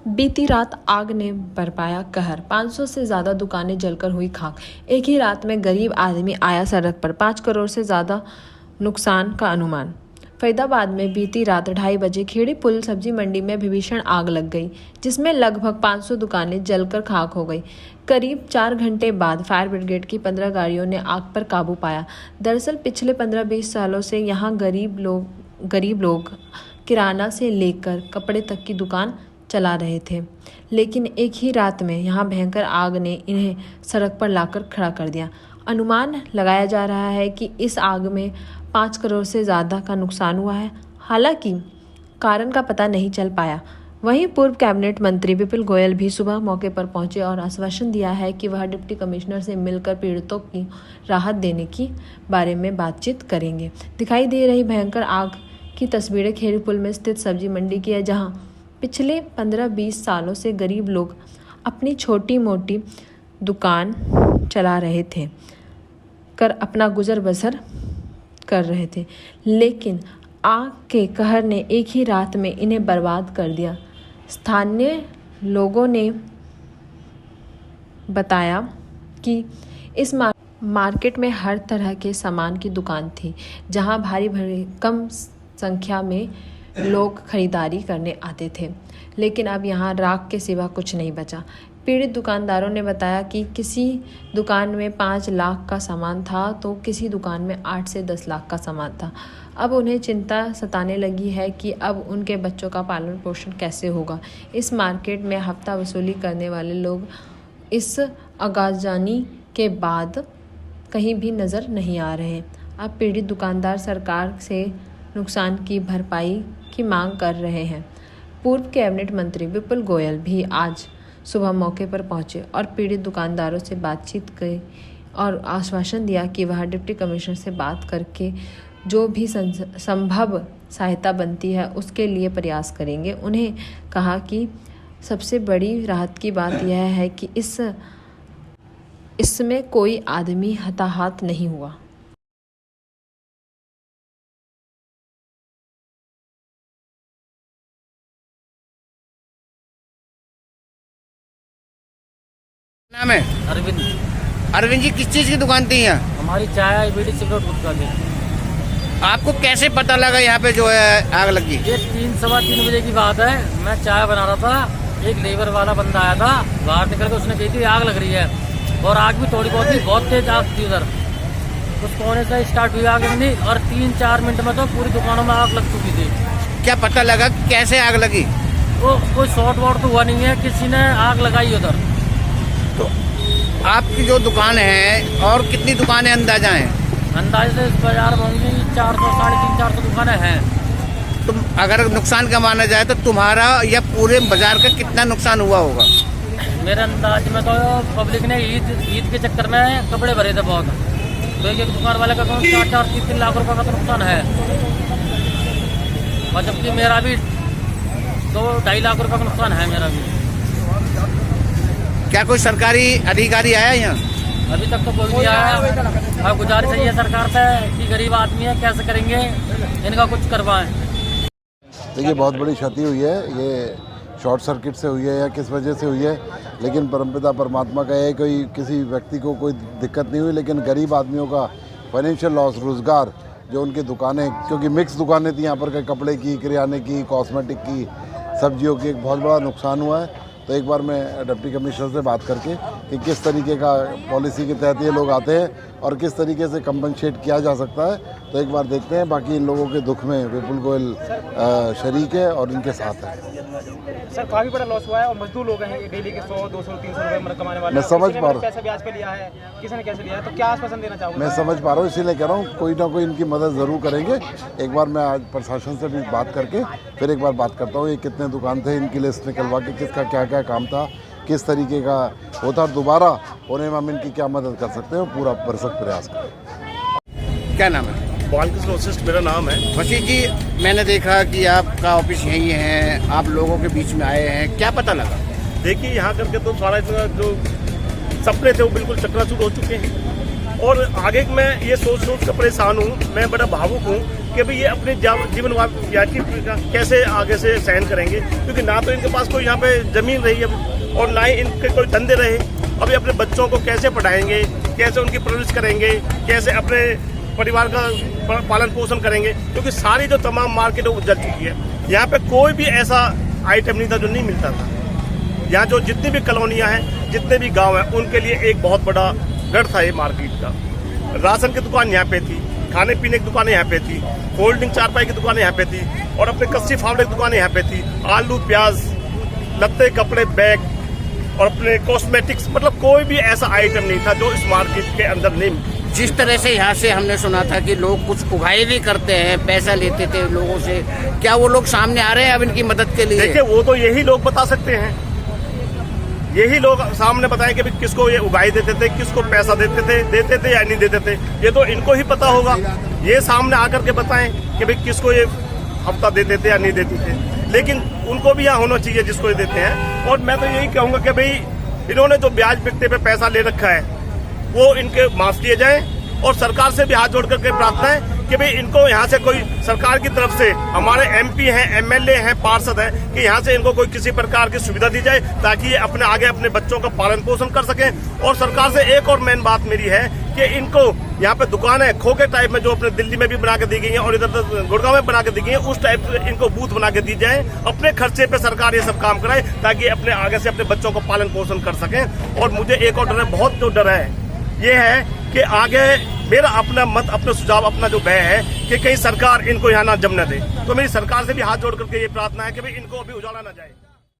बीती रात आग ने बरपाया कहर। 500 से ज्यादा दुकानें जलकर हुई खाक। एक ही रात में गरीब आदमी आया सड़क पर। 5 करोड़ से ज्यादा नुकसान का अनुमान। फरीदाबाद में बीती रात 2:30 बजे खेड़ी पुल सब्जी मंडी में भीषण आग लग गई, जिसमें लगभग 500 दुकानें जलकर खाक हो गई। करीब 4 घंटे बाद फायर ब्रिगेड की 15 गाड़ियों ने आग पर काबू पाया। दरअसल पिछले 15-20 सालों से यहाँ गरीब लोग किराना से लेकर कपड़े तक की दुकान चला रहे थे, लेकिन एक ही रात में यहाँ भयंकर आग ने इन्हें सड़क पर लाकर खड़ा कर दिया। अनुमान लगाया जा रहा है कि इस आग में 5 करोड़ से ज़्यादा का नुकसान हुआ है। हालांकि कारण का पता नहीं चल पाया। वहीं पूर्व कैबिनेट मंत्री विपुल गोयल भी सुबह मौके पर पहुंचे और आश्वासन दिया है कि वह डिप्टी कमिश्नर से मिलकर पीड़ितों की राहत देने की बारे में बातचीत करेंगे। दिखाई दे रही भयंकर आग की तस्वीरें खेड़ी पुल में स्थित सब्जी मंडी की है, जहां पिछले 15-20 सालों से गरीब लोग अपनी छोटी मोटी दुकान चला रहे थे, कर अपना गुजर बसर कर रहे थे, लेकिन आग के कहर ने एक ही रात में इन्हें बर्बाद कर दिया। स्थानीय लोगों ने बताया कि इस मार्केट में हर तरह के सामान की दुकान थी, जहां भारी भरी कम संख्या में लोग खरीदारी करने आते थे, लेकिन अब यहाँ राख के सिवा कुछ नहीं बचा। पीड़ित दुकानदारों ने बताया कि किसी दुकान में 5 लाख का सामान था तो किसी दुकान में 8 से 10 लाख का सामान था। अब उन्हें चिंता सताने लगी है कि अब उनके बच्चों का पालन पोषण कैसे होगा। इस मार्केट में हफ्ता वसूली करने वाले लोग इस आगाजनी के बाद कहीं भी नज़र नहीं आ रहे। अब पीड़ित दुकानदार सरकार से नुकसान की भरपाई की मांग कर रहे हैं। पूर्व कैबिनेट मंत्री विपुल गोयल भी आज सुबह मौके पर पहुंचे और पीड़ित दुकानदारों से बातचीत की और आश्वासन दिया कि वह डिप्टी कमिश्नर से बात करके जो भी संभव सहायता बनती है उसके लिए प्रयास करेंगे। उन्हें कहा कि सबसे बड़ी राहत की बात यह है कि इसमें कोई आदमी हताहत नहीं हुआ। नाम है अरविंद। अरविंद जी, किस चीज की दुकान थी यहाँ? हमारी चाय बीड़ी सिगरेट गुटखा की। आपको कैसे पता लगा यहाँ पे जो है आग लगी? ये 3-3:15 बजे की बात है। मैं चाय बना रहा था, एक लेबर वाला बंदा आया था, बाहर निकल के उसने कही थी आग लग रही है, और आग भी थोड़ी बहुत थी, बहुत तेज आग थी उधर। उस कोने से स्टार्ट हुई आग नहीं, और 3-4 मिनट में तो पूरी दुकानों में आग लग चुकी थी। क्या पता लगा कैसे आग लगी? वो कोई शॉर्ट वॉर्ट तो हुआ नहीं है, किसी ने आग लगाई उधर। तो आपकी जो दुकान है और कितनी दुकानें अंदाजा हैं? अंदाजे से इस बाजार में होंगी 400-450 दुकानें हैं। तुम अगर नुकसान का माना जाए तो तुम्हारा या पूरे बाजार का कितना नुकसान हुआ होगा? मेरे अंदाज में तो पब्लिक ने ईद के चक्कर में कपड़े भरे थे बहुत, तो एक दुकान वाले का 4-3 लाख रुपए का तो नुकसान है, और जबकि मेरा भी 2-2.5 लाख रुपए का नुकसान है मेरा भी। क्या कोई सरकारी अधिकारी आया यहाँ? अभी तक तो कोई नहीं आया। अब गुजारिश है सरकार से कि गरीब आदमी है, कैसे करेंगे, इनका कुछ करवाएं। देखिए, बहुत बड़ी क्षति हुई है। ये शॉर्ट सर्किट से हुई है या किस वजह से हुई है, लेकिन परमपिता परमात्मा का है, कोई किसी व्यक्ति को कोई दिक्कत नहीं हुई, लेकिन गरीब आदमियों का फाइनेंशियल लॉस, रोज़गार, जो उनकी दुकानें, क्योंकि मिक्स दुकानें थी यहाँ पर, कपड़े की, किराने की, कॉस्मेटिक की, सब्जियों की, एक बहुत बड़ा नुकसान हुआ है। तो एक बार मैं डिप्टी कमिश्नर से बात करके कि किस तरीके का पॉलिसी के तहत ये लोग आते हैं और किस तरीके से कंपनसेट किया जा सकता है, तो एक बार देखते हैं। बाकी इन लोगों के दुख में विपुल गोयल शरीक है और इनके साथ है। सर, काफी बड़ा लॉस हुआ है और मजदूर लोग हैं, डेली के 100, 200, 300 रुपए कमाने वाले। मैं समझ पा रहा हूँ पैसा ब्याज पे लिया है, किसी ने कैसे लिया है, तो क्या आश्वासन देना चाहोगे? मैं समझ पा रहा हूँ, इसीलिए कह रहा हूँ कोई ना कोई इनकी मदद ज़रूर करेंगे। एक बार मैं आज प्रशासन से भी बात करके फिर एक बार बात करता हूँ, ये कितने दुकान थे, इनकी लिस्ट निकलवा के किसका क्या क्या काम था, किस तरीके का होता, और दोबारा होने में हम इनकी क्या मदद कर सकते हैं, पूरा भरसक प्रयास करें। क्या नाम है? बालकृष्ण वशिष्ठ मेरा नाम है। वशिष्ठ जी, मैंने देखा कि आपका ऑफिस यही है, आप लोगों के बीच में आए हैं, क्या पता लगा? देखिए, यहाँ करके तो सारा जो सपने थे वो बिल्कुल चकनाचूर हो चुके हैं, और आगे मैं ये सोच कर परेशान हूँ। मैं बड़ा भावुक हूँ कि भाई ये अपने जीवन यात्री कैसे आगे से सहन करेंगे, क्योंकि ना तो इनके पास कोई यहाँ पे जमीन रही है और ना ही इनके कोई धंधे रहे। अभी अपने बच्चों को कैसे पढ़ाएंगे, कैसे उनकी परवरिश करेंगे, कैसे अपने परिवार का पालन पोषण करेंगे, क्योंकि सारी जो तमाम मार्केट जल चुकी है। यहाँ पे कोई भी ऐसा आइटम नहीं था जो नहीं मिलता था। यहाँ जो जितनी भी कॉलोनियाँ हैं, जितने भी गांव हैं, उनके लिए एक बहुत बड़ा गढ़ था ये मार्केट का। राशन की दुकान यहाँ पे थी, खाने पीने की दुकानें यहाँ पे थी, फोल्डिंग चारपाई की दुकानें यहाँ पे थी और अपने कच्ची फावड़े की दुकानें यहाँ पे थी। आलू प्याज, लत्ते कपड़े, बैग और अपने कॉस्मेटिक्स, मतलब कोई भी ऐसा आइटम नहीं था जो इस मार्केट के अंदर नहीं। जिस तरह से यहाँ से हमने सुना था कि लोग कुछ उगाई भी करते हैं, पैसा लेते थे लोगों से, क्या वो लोग सामने आ रहे हैं अब इनकी मदद के लिए? देखिए, वो तो यही लोग बता सकते हैं, यही लोग सामने बताएं कि किसको ये उगाई देते थे, किसको पैसा देते थे या नहीं देते थे। ये तो इनको ही पता होगा, ये सामने आकर के बताएं कि भाई किसको ये हफ्ता देते थे या नहीं देते थे। लेकिन उनको भी यहाँ होना चाहिए जिसको ये देते हैं। और मैं तो यही कहूँगा कि भाई इन्होंने जो ब्याज बिकते पे पैसा ले रखा है वो इनके माफ किए जाए। और सरकार से भी हाथ जोड़ करके प्रार्थना है कि भाई इनको यहाँ से कोई सरकार की तरफ से, हमारे MP हैं, MLA हैं, पार्षद हैं, कि यहाँ से इनको कोई किसी प्रकार की सुविधा दी जाए ताकि ये अपने आगे अपने बच्चों का पालन पोषण कर सकें। और सरकार से एक और मेन बात मेरी है कि इनको यहाँ पे दुकानें खोखे टाइप में जो अपने दिल्ली में भी बना के दी गई हैं और इधर गुड़गांव में बना के दी गई हैं, उस टाइप से इनको बूथ बना के दी जाए। अपने खर्चे पे सरकार ये सब काम कराए ताकि अपने आगे से अपने बच्चों को पालन पोषण कर सकें। और मुझे एक और डर है, बहुत जो डर है ये है कि आगे मेरा अपना मत, अपना सुझाव, अपना जो भय है कि कहीं सरकार इनको यहाँ ना जमने दे। तो मेरी सरकार से भी हाथ जोड़ करके ये प्रार्थना है कि भाई इनको अभी उजाड़ा ना जाए।